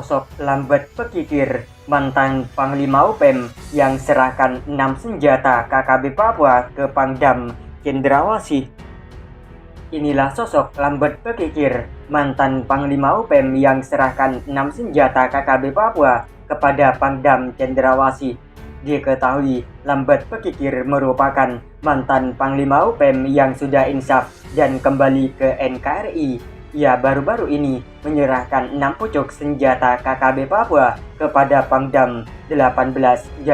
sosok Lambet Pekikir, mantan Panglima UPEM yang serahkan 6 senjata KKB Papua ke Pangdam Cendrawasih. Inilah sosok Lambet Pekikir, mantan Panglima UPEM yang serahkan 6 senjata KKB Papua kepada Pangdam Cendrawasih. Diketahui, Lambet Pekikir merupakan mantan Panglima UPEM yang sudah insaf dan kembali ke NKRI. Ia baru-baru ini menyerahkan 6 pucuk senjata KKB Papua kepada Pangdam 18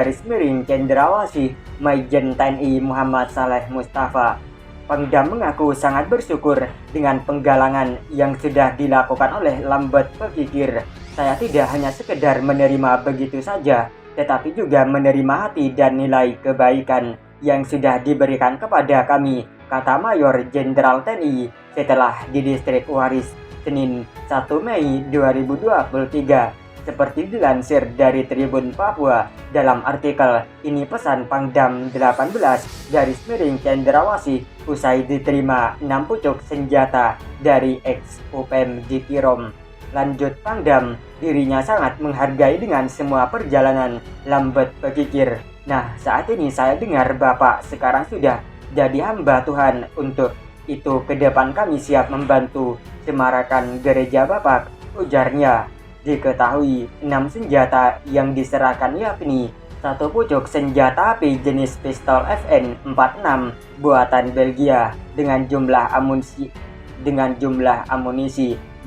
Cendrawasih Maijen TNI Muhammad Saleh Mustafa. Pangdam mengaku sangat bersyukur dengan penggalangan yang sudah dilakukan oleh Lambet Pekikir. Saya tidak hanya sekedar menerima begitu saja, tetapi juga menerima hati dan nilai kebaikan yang sudah diberikan kepada kami, kata Mayor Jenderal TNI setelah di Distrik Waris, Senin 1 Mei 2023. Seperti dilansir dari Tribun Papua, dalam artikel ini pesan Pangdam 18 Cendrawasih usai diterima 6 pucuk senjata dari ex-UPEM di Kirom. Lanjut Pangdam, dirinya sangat menghargai dengan semua perjalanan Lambet Pekikir. Nah, saat ini saya dengar Bapak sekarang sudah jadi hamba Tuhan, untuk itu ke depan kami siap membantu semarakan gereja Bapak, ujarnya. Diketahui 6 senjata yang diserahkan yakni 1 pucuk senjata api jenis pistol FN46 buatan Belgia dengan jumlah amunisi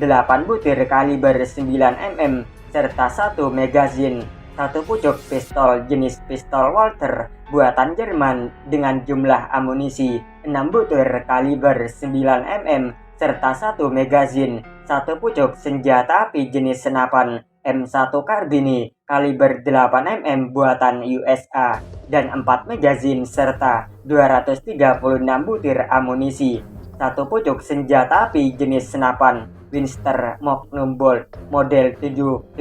8 butir kaliber 9 mm serta 1 magazin, 1 pucuk pistol jenis pistol Walther buatan Jerman dengan jumlah amunisi 6 butir kaliber 9 mm serta 1 magazin, 1 pucuk senjata api jenis senapan M1 karbini kaliber 8 mm buatan USA dan 4 magazin serta 236 butir amunisi, 1 pucuk senjata api jenis senapan Winchester Magnum Bolt model 700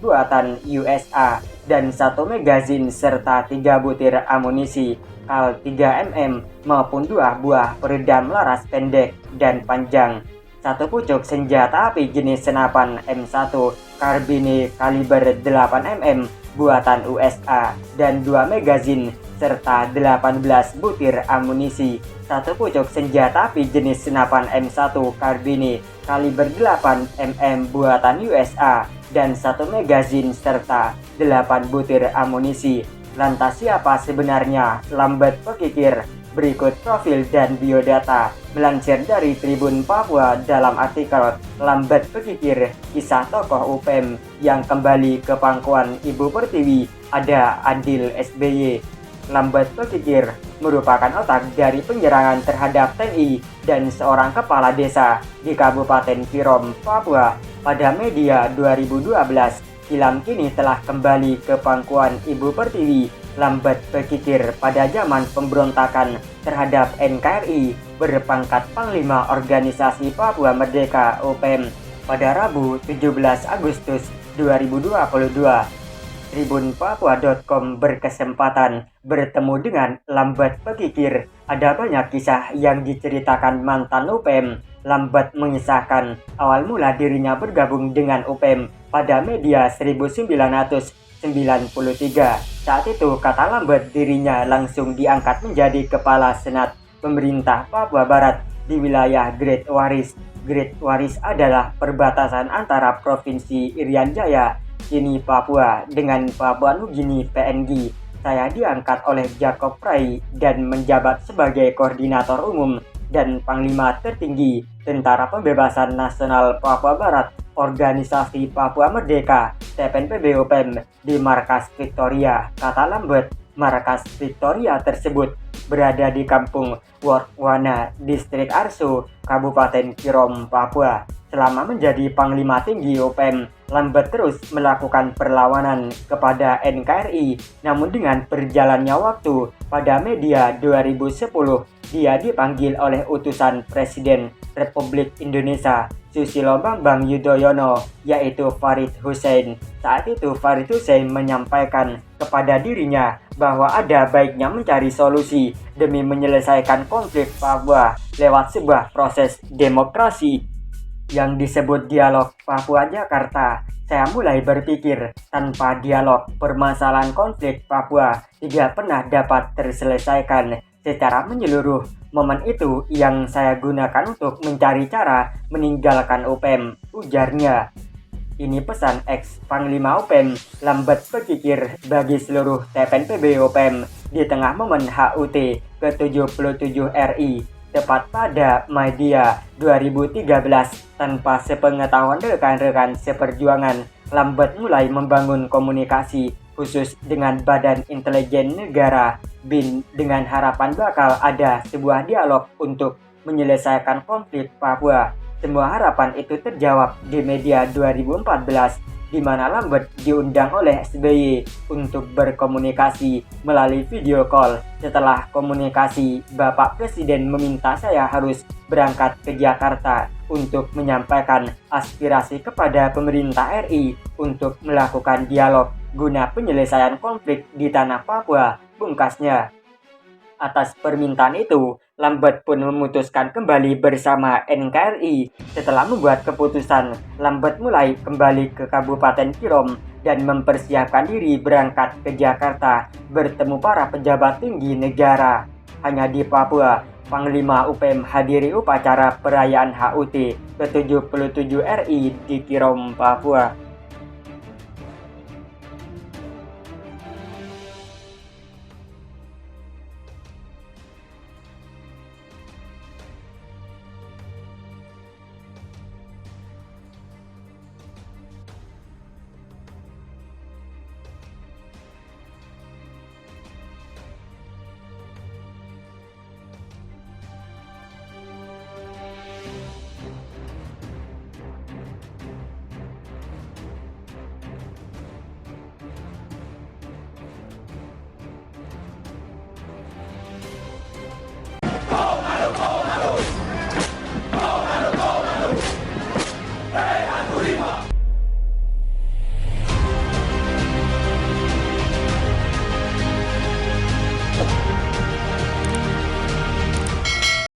buatan USA dan 1 magazin serta 3 butir amunisi kal 3 mm maupun 2 buah peredam laras pendek dan panjang, 1 pucuk senjata api jenis senapan M1 karbini kaliber 8 mm buatan USA dan 2 magazin serta 18 butir amunisi, 1 pucuk senjata api jenis senapan M1 karbini kaliber 8 mm buatan USA dan 1 magazin serta 8 butir amunisi. Lantas siapa sebenarnya Lambet Pekikir? Berikut profil dan biodata melansir dari Tribun Papua dalam artikel Lambet Pekikir, kisah tokoh UPEM yang kembali ke pangkuan Ibu Pertiwi. Ada Adil SBY. Lambet Pekikir merupakan otak dari penyerangan terhadap TNI dan seorang kepala desa di Kabupaten Kirom, Papua pada media 2012. Silam kini telah kembali ke pangkuan Ibu Pertiwi. Lambet Pekikir pada zaman pemberontakan terhadap NKRI berpangkat Panglima Organisasi Papua Merdeka UPEM pada Rabu 17 Agustus 2022. Tribunpapua.com berkesempatan bertemu dengan Lambet Pekikir. Ada banyak kisah yang diceritakan mantan UPEM. Lambet mengisahkan awal mula dirinya bergabung dengan UPEM pada media 1993. Saat itu, kata Lambet, dirinya langsung diangkat menjadi Kepala Senat Pemerintah Papua Barat di wilayah Great Waris. Great Waris adalah perbatasan antara Provinsi Irian Jaya, kini Papua, dengan Papua Nugini PNG. Saya diangkat oleh Jacob Prai dan menjabat sebagai Koordinator Umum dan Panglima Tertinggi Tentara Pembebasan Nasional Papua Barat, Organisasi Papua Merdeka TPNPB UPEM di Markas Victoria, kata Lambet. Markas Victoria tersebut berada di Kampung Workwana, Distrik Arso, Kabupaten Kirom, Papua. Selama menjadi Panglima Tinggi UPEM, Lambet terus melakukan perlawanan kepada NKRI. Namun dengan berjalannya waktu, pada media 2010, dia dipanggil oleh utusan Presiden Republik Indonesia Susilo Bambang Yudhoyono, yaitu Farid Hussein. Saat itu Farid Hussein menyampaikan kepada dirinya bahwa ada baiknya mencari solusi demi menyelesaikan konflik Papua lewat sebuah proses demokrasi. yang disebut dialog Papua-Jakarta, saya mulai berpikir tanpa dialog permasalahan konflik Papua tidak pernah dapat terselesaikan secara menyeluruh. Momen itu yang saya gunakan untuk mencari cara meninggalkan UPM, ujarnya. Ini pesan ex Panglima UPM lambat berpikir bagi seluruh TPNPB UPM di tengah momen HUT ke-77 RI tepat pada Madia 2013. Tanpa sepengetahuan rekan-rekan seperjuangan, lambat mulai membangun komunikasi khusus dengan Badan Intelijen Negara BIN dengan harapan bakal ada sebuah dialog untuk menyelesaikan konflik Papua. Semua harapan itu terjawab di media 2014, di mana Lambert diundang oleh SBY untuk berkomunikasi melalui video call. Setelah komunikasi, Bapak Presiden meminta saya harus berangkat ke Jakarta untuk menyampaikan aspirasi kepada pemerintah RI untuk melakukan dialog guna penyelesaian konflik di tanah Papua, pungkasnya. Atas permintaan itu, Lambert pun memutuskan kembali bersama NKRI. Setelah membuat keputusan, Lambert mulai kembali ke Kabupaten Kirom dan mempersiapkan diri berangkat ke Jakarta bertemu para pejabat tinggi negara. Hanya di Papua, Panglima UPM hadiri upacara perayaan HUT ke-77 RI di Kirom, Papua.